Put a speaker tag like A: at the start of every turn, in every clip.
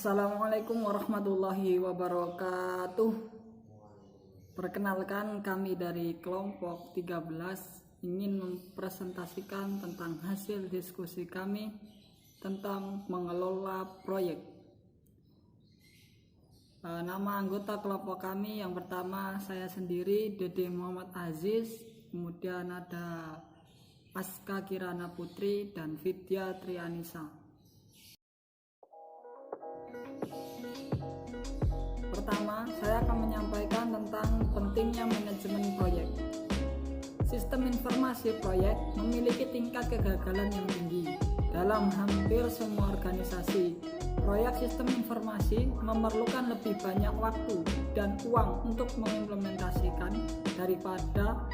A: Assalamualaikum warahmatullahi wabarakatuh. Perkenalkan, kami dari kelompok 13 ingin mempresentasikan tentang hasil diskusi kami tentang mengelola proyek. Nama anggota kelompok kami yang pertama saya sendiri, Dede Muhammad Aziz, kemudian ada Aska Kirana Putri dan Vidya Trianisa. Pertama, saya akan menyampaikan tentang pentingnya manajemen proyek. Sistem informasi proyek memiliki tingkat kegagalan yang tinggi. Dalam hampir semua organisasi, proyek sistem informasi memerlukan lebih banyak waktu dan uang untuk mengimplementasikan daripada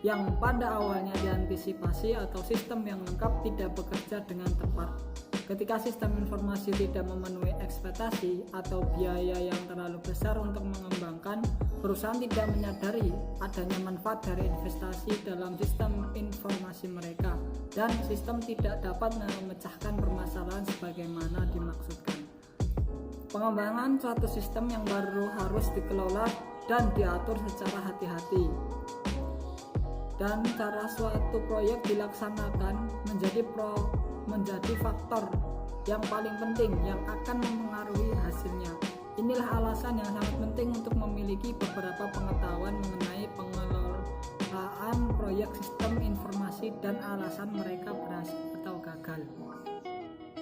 A: yang pada awalnya diantisipasi atau sistem yang lengkap tidak bekerja dengan tepat. Ketika sistem informasi tidak memenuhi ekspektasi atau biaya yang terlalu besar untuk mengembangkan, perusahaan tidak menyadari adanya manfaat dari investasi dalam sistem informasi mereka, dan sistem tidak dapat memecahkan permasalahan sebagaimana dimaksudkan. Pengembangan suatu sistem yang baru harus dikelola dan diatur secara hati-hati. Dan cara suatu proyek dilaksanakan menjadi faktor yang paling penting yang akan mempengaruhi hasilnya. Inilah alasan yang sangat penting untuk memiliki beberapa pengetahuan mengenai pengelolaan proyek sistem informasi dan alasan mereka berhasil atau gagal.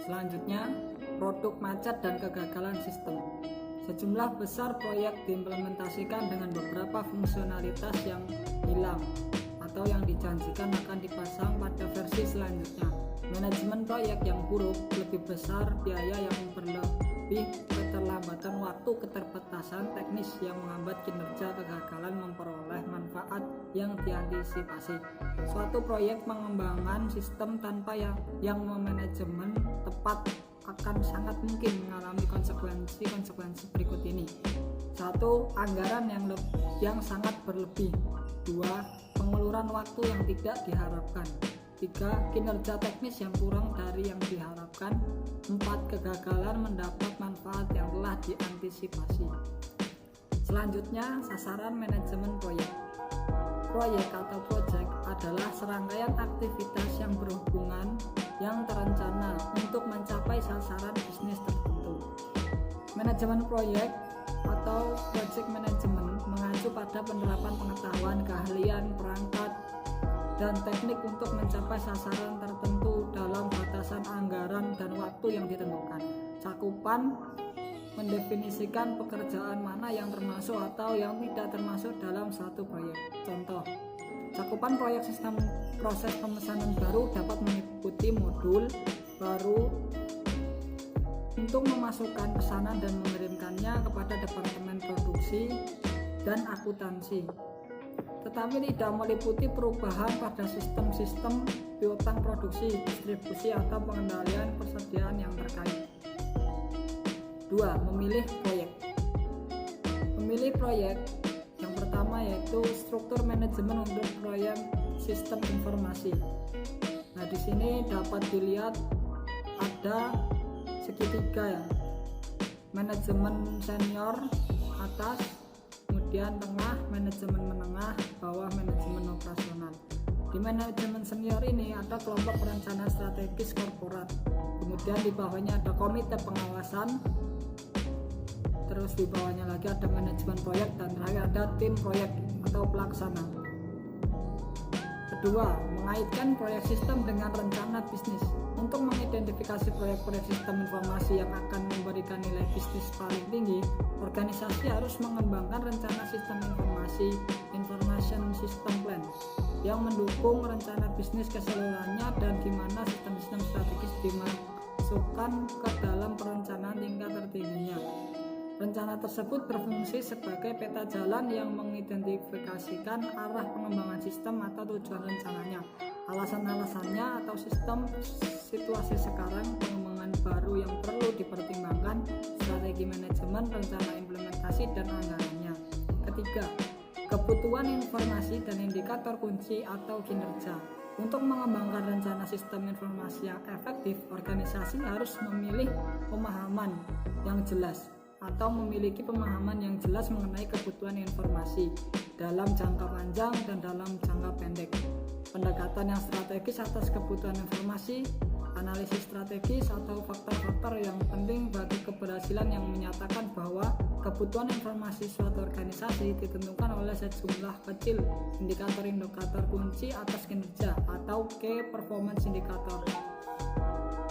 A: Selanjutnya, produk macet dan kegagalan sistem. Sejumlah besar proyek diimplementasikan dengan beberapa fungsionalitas yang hilang atau yang dijanjikan akan dipasang pada versi selanjutnya. Manajemen proyek yang buruk, lebih besar biaya yang berlebih, keterlambatan waktu, keterbatasan teknis yang menghambat kinerja, kegagalan memperoleh manfaat yang diantisipasi. Suatu proyek pengembangan sistem tanpa yang memanajemen tepat akan sangat mungkin mengalami konsekuensi berikut ini. 1. Anggaran yang sangat berlebih. 2. Pengeluaran waktu yang tidak diharapkan. 3. Kinerja teknis yang kurang dari yang diharapkan. 4. Kegagalan mendapat manfaat yang telah diantisipasi. Selanjutnya, sasaran manajemen proyek. Proyek atau project adalah serangkaian aktivitas yang berhubungan yang terencana untuk mencapai sasaran bisnis tertentu. Manajemen proyek atau project management mengacu pada penerapan pengetahuan, keahlian, perangkat, dan teknik untuk mencapai sasaran tertentu dalam batasan anggaran dan waktu yang ditentukan. Cakupan mendefinisikan pekerjaan mana yang termasuk atau yang tidak termasuk dalam satu proyek. Contoh, cakupan proyek sistem proses pemesanan baru dapat meliputi modul baru untuk memasukkan pesanan dan mengirimkannya kepada departemen produksi dan akuntansi, tetapi tidak meliputi perubahan pada sistem-sistem piutang produksi, distribusi, atau pengendalian persediaan yang terkait. 2. Memilih proyek. Memilih proyek yang pertama yaitu struktur manajemen untuk proyek sistem informasi. Nah, di sini dapat dilihat ada segitiga ya. Manajemen senior atas, kemudian tengah, manajemen menengah, bawah, manajemen operasional. Di manajemen senior ini ada kelompok perencana strategis korporat, kemudian di bawahnya ada komite pengawasan, terus di bawahnya lagi ada manajemen proyek, dan terakhir ada tim proyek atau pelaksana. Kedua, mengaitkan proyek sistem dengan rencana bisnis. Untuk mengidentifikasi proyek-proyek sistem informasi yang akan memberikan nilai bisnis paling tinggi, organisasi harus mengembangkan rencana sistem informasi (Information System Plan) yang mendukung rencana bisnis keseluruhannya, dan di mana sistem-sistem strategis dimasukkan ke dalam perencanaan tingkat tertingginya. Rencana tersebut berfungsi sebagai peta jalan yang mengidentifikasikan arah pengembangan sistem atau tujuan rencananya, alasan-alasannya atau situasi sekarang, pengembangan baru yang perlu dipertimbangkan, strategi manajemen, rencana implementasi, dan anggarannya. Ketiga, kebutuhan informasi dan indikator kunci atau kinerja. Untuk mengembangkan rencana sistem informasi yang efektif, organisasi harus memilih pemahaman yang jelas atau memiliki pemahaman yang jelas mengenai kebutuhan informasi dalam jangka panjang dan dalam jangka pendek. Pendekatan yang strategis atas kebutuhan informasi, analisis strategis atau faktor-faktor yang penting bagi keberhasilan yang menyatakan bahwa kebutuhan informasi suatu organisasi ditentukan oleh sejumlah kecil indikator-indikator kunci atas kinerja atau key performance indicator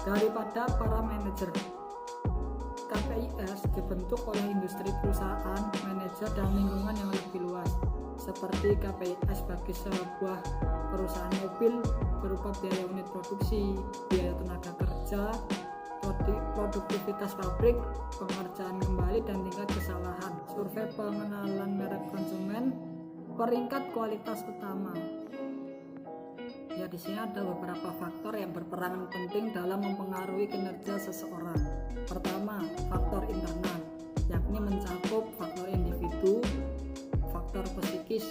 A: daripada para manajer. KPIs dibentuk oleh industri perusahaan, manajer, dan lingkungan yang lebih luas, seperti KPIs bagi sebuah perusahaan mobil berupa biaya unit produksi, biaya tenaga kerja, produktivitas pabrik, pengerjaan kembali, dan tingkat kesalahan. Survei pengenalan merek konsumen, peringkat kualitas utama. Ya, di sini ada beberapa faktor yang berperan penting dalam mempengaruhi kinerja seseorang. Pertama, faktor internal, yakni mencakup faktor individu, faktor psikis.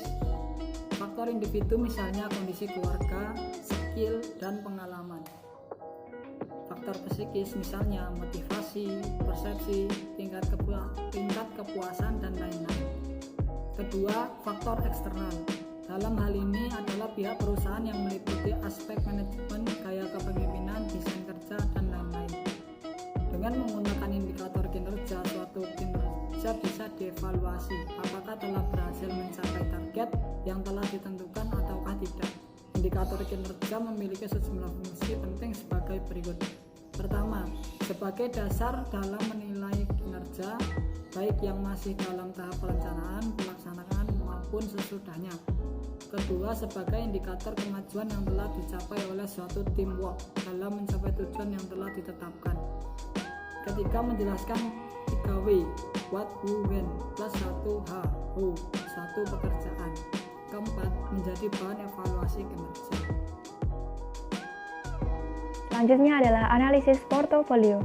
A: Faktor individu misalnya kondisi keluarga, skill, dan pengalaman. Faktor psikis misalnya motivasi, persepsi, tingkat kepuasan, dan lain-lain. Kedua, faktor eksternal. Dalam hal ini adalah pihak perusahaan yang meliputi aspek manajemen, gaya kepemimpinan, desain kerja, dan lain-lain. Dengan menggunakan indikator kinerja, suatu kinerja bisa dievaluasi apakah telah berhasil mencapai target yang telah ditentukan ataukah tidak. Indikator kinerja memiliki sejumlah fungsi penting sebagai berikut. Pertama, sebagai dasar dalam menilai kinerja, baik yang masih dalam tahap perencanaan, pelaksanaan, maupun sesudahnya. Kedua, sebagai indikator kemajuan yang telah dicapai oleh suatu teamwork dalam mencapai tujuan yang telah ditetapkan. Ketiga, menjelaskan 3W, what, who, when, plus 1H, who, satu pekerjaan. Keempat, menjadi bahan evaluasi kinerja.
B: Selanjutnya adalah analisis portofolio.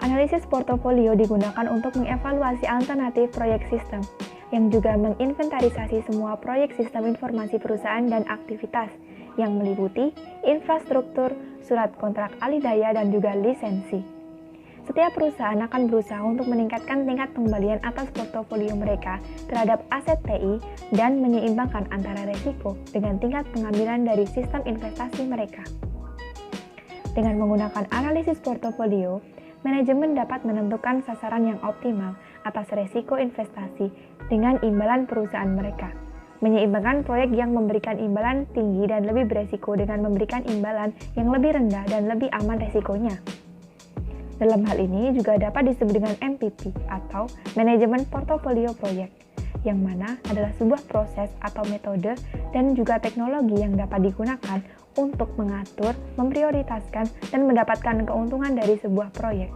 B: Analisis portofolio digunakan untuk mengevaluasi alternatif proyek sistem, yang juga menginventarisasi semua proyek sistem informasi perusahaan dan aktivitas, yang meliputi infrastruktur, surat kontrak alih-daya, dan juga lisensi. Setiap perusahaan akan berusaha untuk meningkatkan tingkat pengembalian atas portofolio mereka terhadap aset TI dan menyeimbangkan antara resiko dengan tingkat pengambilan dari sistem investasi mereka. Dengan menggunakan analisis portofolio, manajemen dapat menentukan sasaran yang optimal atas resiko investasi dengan imbalan perusahaan mereka, menyeimbangkan proyek yang memberikan imbalan tinggi dan lebih beresiko dengan memberikan imbalan yang lebih rendah dan lebih aman resikonya. Dalam hal ini juga dapat disebut dengan MPP atau Manajemen Portofolio Proyek, yang mana adalah sebuah proses atau metode dan juga teknologi yang dapat digunakan untuk mengatur, memprioritaskan, dan mendapatkan keuntungan dari sebuah proyek.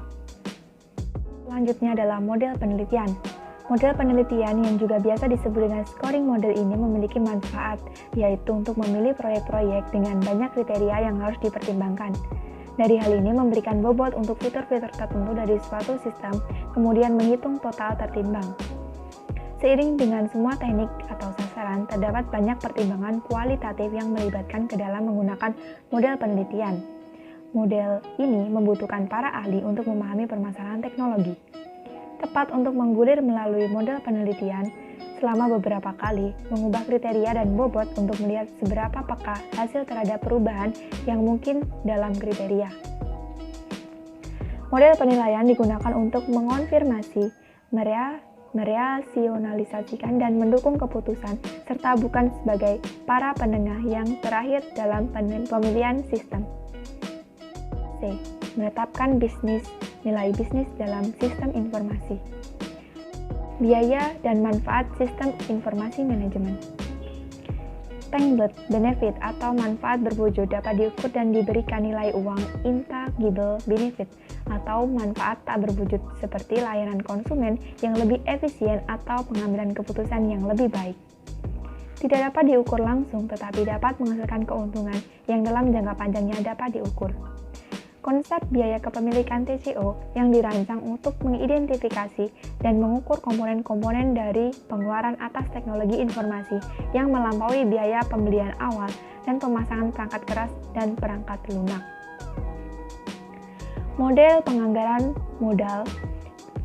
B: Selanjutnya adalah model penelitian. Model penelitian yang juga biasa disebut dengan scoring model ini memiliki manfaat, yaitu untuk memilih proyek-proyek dengan banyak kriteria yang harus dipertimbangkan. Dari hal ini memberikan bobot untuk fitur-fitur tertentu dari suatu sistem, kemudian menghitung total tertimbang. Seiring dengan semua teknik atau sasaran, terdapat banyak pertimbangan kualitatif yang melibatkan ke dalam menggunakan model penelitian. Model ini membutuhkan para ahli untuk memahami permasalahan teknologi. Tepat untuk menggulir melalui model penelitian selama beberapa kali, mengubah kriteria dan bobot untuk melihat seberapa peka hasil terhadap perubahan yang mungkin dalam kriteria. Model penilaian digunakan untuk mengonfirmasi, mereasionalisasikan, dan mendukung keputusan, serta bukan sebagai para penengah yang terakhir dalam pemilihan sistem. C. Menetapkan nilai bisnis dalam sistem informasi. Biaya dan manfaat sistem informasi manajemen. Tangible benefit atau manfaat berwujud dapat diukur dan diberikan nilai uang intangible benefit atau manfaat tak berwujud seperti layanan konsumen yang lebih efisien atau pengambilan keputusan yang lebih baik. Tidak dapat diukur langsung tetapi dapat menghasilkan keuntungan yang dalam jangka panjangnya dapat diukur. Konsep biaya kepemilikan TCO yang dirancang untuk mengidentifikasi dan mengukur komponen-komponen dari pengeluaran atas teknologi informasi yang melampaui biaya pembelian awal dan pemasangan perangkat keras dan perangkat lunak. Model penganggaran modal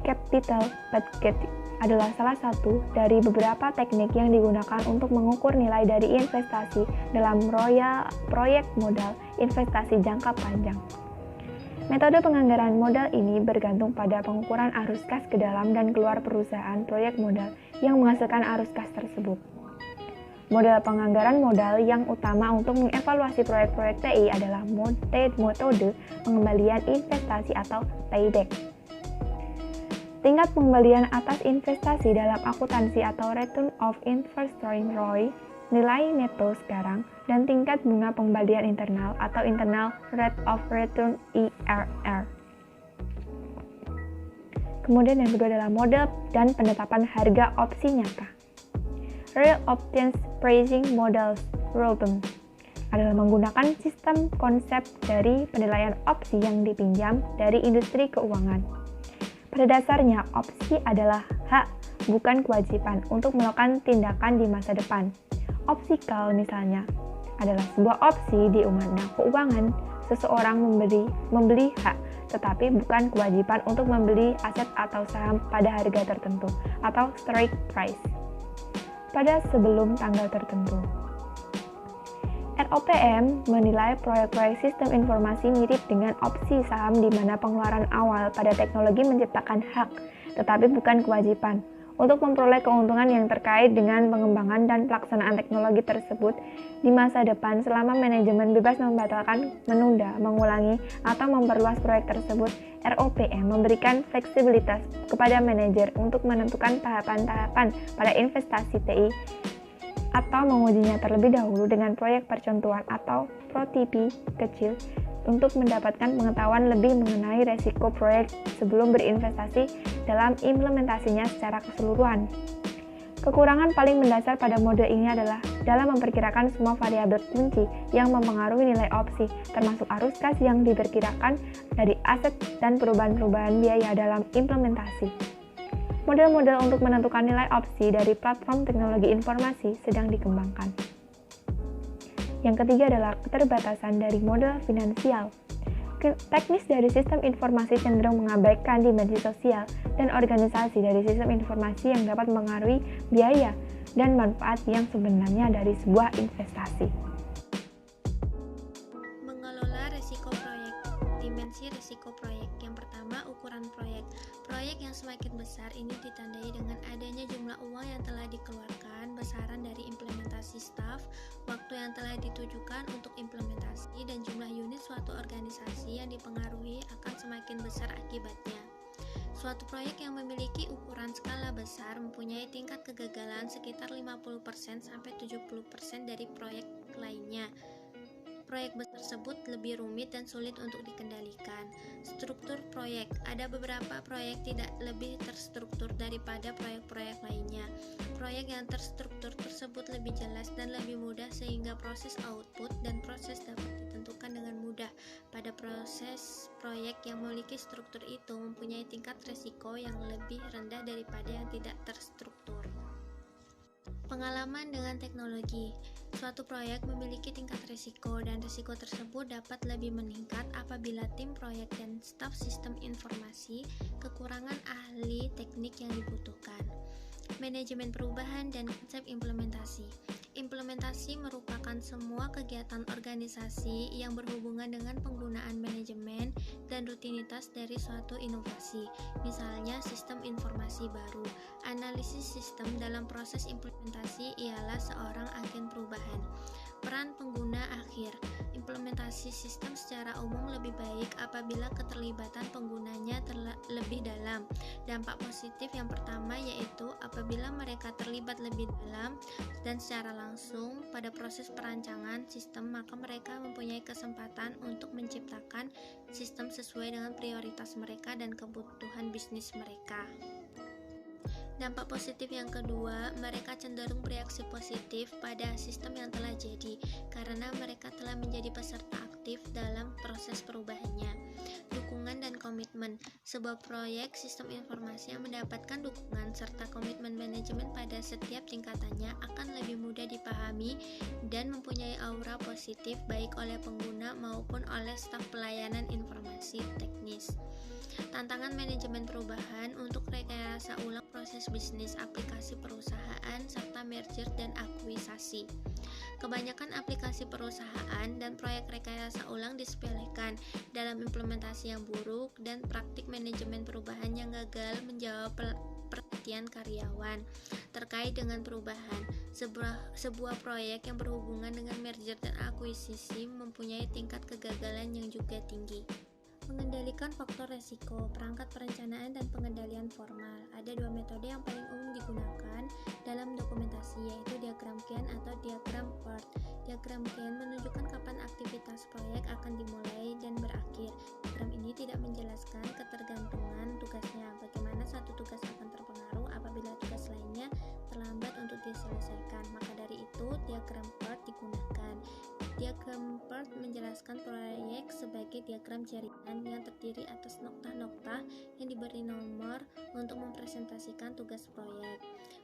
B: capital budget adalah salah satu dari beberapa teknik yang digunakan untuk mengukur nilai dari investasi dalam proyek modal investasi jangka panjang. Metode penganggaran modal ini bergantung pada pengukuran arus kas ke dalam dan keluar perusahaan proyek modal yang menghasilkan arus kas tersebut. Model penganggaran modal yang utama untuk mengevaluasi proyek-proyek TI adalah metode pengembalian investasi atau payback. Tingkat pengembalian atas investasi dalam akuntansi atau Return of Investment ROI, nilai neto sekarang, dan tingkat bunga pengembalian internal atau Internal Rate of Return IRR. Kemudian yang kedua adalah model dan penetapan harga opsi nyata. Real Options Pricing Models (ROPM) adalah menggunakan sistem konsep dari penilaian opsi yang dipinjam dari industri keuangan. Pada dasarnya, opsi adalah hak, bukan kewajiban untuk melakukan tindakan di masa depan. Opsi call misalnya adalah sebuah opsi di mana keuangan seseorang membeli hak, tetapi bukan kewajiban untuk membeli aset atau saham pada harga tertentu atau strike price pada sebelum tanggal tertentu. ROPM menilai proyek-proyek sistem informasi mirip dengan opsi saham di mana pengeluaran awal pada teknologi menciptakan hak, tetapi bukan kewajiban, untuk memperoleh keuntungan yang terkait dengan pengembangan dan pelaksanaan teknologi tersebut di masa depan selama manajemen bebas membatalkan, menunda, mengulangi, atau memperluas proyek tersebut. ROPM memberikan fleksibilitas kepada manajer untuk menentukan tahapan-tahapan pada investasi TI atau mengujinya terlebih dahulu dengan proyek percontohan atau prototipe kecil untuk mendapatkan pengetahuan lebih mengenai resiko proyek sebelum berinvestasi dalam implementasinya secara keseluruhan. Kekurangan paling mendasar pada mode ini adalah dalam memperkirakan semua variabel kunci yang mempengaruhi nilai opsi, termasuk arus kas yang diperkirakan dari aset dan perubahan-perubahan biaya dalam implementasi. Model-model untuk menentukan nilai opsi dari platform teknologi informasi sedang dikembangkan. Yang ketiga adalah keterbatasan dari model finansial. Teknis dari sistem informasi cenderung mengabaikan dimensi sosial dan organisasi dari sistem informasi yang dapat mengaruhi biaya dan manfaat yang sebenarnya dari sebuah investasi.
C: Mengelola risiko proyek. Dimensi risiko proyek. Yang pertama, ukuran proyek. Proyek yang semakin besar ini ditandai dengan adanya jumlah uang yang telah dikeluarkan, besaran dari implementasi staf, waktu yang telah ditujukan untuk implementasi, dan jumlah unit suatu organisasi yang dipengaruhi akan semakin besar akibatnya. Suatu proyek yang memiliki ukuran skala besar mempunyai tingkat kegagalan sekitar 50% sampai 70% dari proyek lainnya. Proyek tersebut lebih rumit dan sulit untuk dikendalikan. Struktur proyek. Ada beberapa proyek tidak lebih terstruktur daripada proyek-proyek lainnya. Proyek yang terstruktur tersebut lebih jelas dan lebih mudah sehingga proses output dan proses dapat ditentukan dengan mudah. Pada proses proyek yang memiliki struktur itu mempunyai tingkat resiko yang lebih rendah daripada yang tidak terstruktur. Pengalaman dengan teknologi. Suatu proyek memiliki tingkat risiko dan risiko tersebut dapat lebih meningkat apabila tim proyek dan staf sistem informasi kekurangan ahli teknik yang dibutuhkan. Manajemen perubahan dan konsep implementasi. Implementasi merupakan semua kegiatan organisasi yang berhubungan dengan penggunaan manajemen dan rutinitas dari suatu inovasi, misalnya sistem informasi baru. Analisis sistem dalam proses implementasi ialah seorang agen perubahan. Peran pengguna akhir. Implementasi sistem secara umum lebih baik apabila keterlibatan penggunanya lebih dalam. Dampak positif yang pertama yaitu apabila mereka terlibat lebih dalam dan secara langsung pada proses perancangan sistem, maka mereka mempunyai kesempatan untuk menciptakan sistem sesuai dengan prioritas mereka dan kebutuhan bisnis mereka. Dampak positif yang kedua, mereka cenderung bereaksi positif pada sistem yang telah jadi karena mereka telah menjadi peserta aktif dalam proses perubahannya. Dukungan dan komitmen. Sebuah proyek sistem informasi yang mendapatkan dukungan serta komitmen manajemen pada setiap tingkatannya akan lebih mudah dipahami dan mempunyai aura positif baik oleh pengguna maupun oleh staf pelayanan informasi teknis. Tantangan manajemen perubahan untuk rekayasa ulang proses bisnis aplikasi perusahaan serta merger dan akuisasi. Kebanyakan aplikasi perusahaan dan proyek rekayasa ulang disepelekan dalam implementasi yang buruk dan praktik manajemen perubahan yang gagal menjawab perhatian karyawan terkait dengan perubahan. Sebuah proyek yang berhubungan dengan merger dan akuisisi mempunyai tingkat kegagalan yang juga tinggi. Mengendalikan faktor resiko, perangkat perencanaan dan pengendalian formal. Ada dua metode yang paling umum digunakan dalam dokumentasi, yaitu diagram Gantt atau diagram PERT. Diagram Gantt menunjukkan kapan aktivitas proyek akan dimulai dan berakhir. Diagram ini tidak menjelaskan ketergantungan tugasnya, bagaimana satu tugas akan terpengaruh apabila tugas lainnya terlambat untuk diselesaikan. Maka dari itu, diagram PERT digunakan. Diagram PERT menjelaskan proyek sebagai diagram jaringan yang terdiri atas nokta-nokta yang diberi nomor untuk mempresentasikan tugas proyek,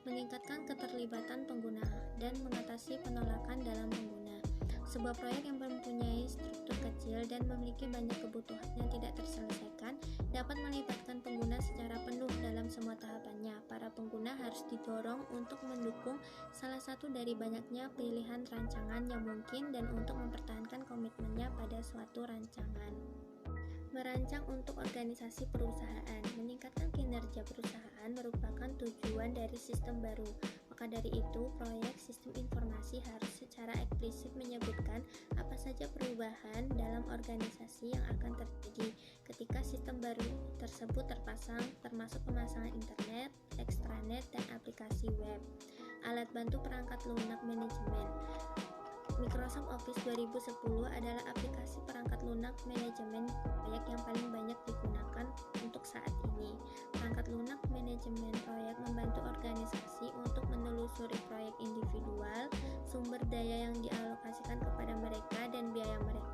C: meningkatkan keterlibatan pengguna, dan mengatasi penolakan dalam pengguna. Sebuah proyek yang mempunyai struktur kecil dan memiliki banyak kebutuhan yang tidak terselesaikan dapat melibatkan pengguna secara penuh dalam semua tahapannya. Para pengguna harus didorong untuk mendukung salah satu dari banyaknya pilihan rancangan yang mungkin dan untuk mempertahankan komitmennya pada suatu rancangan. Merancang untuk organisasi perusahaan. Meningkatkan kinerja perusahaan merupakan tujuan dari sistem baru. Maka dari itu, proyek sistem informasi harus secara eksplisit menyebutkan apa saja perubahan dalam organisasi yang akan terjadi ketika sistem baru tersebut terpasang, termasuk pemasangan internet, extranet, dan aplikasi web. Alat bantu perangkat lunak manajemen. Microsoft Office 2010 adalah aplikasi perangkat lunak manajemen proyek yang paling banyak digunakan untuk saat ini. Perangkat lunak manajemen proyek membantu organisasi untuk menelusuri proyek individual, sumber daya yang dialokasikan kepada mereka, dan biaya mereka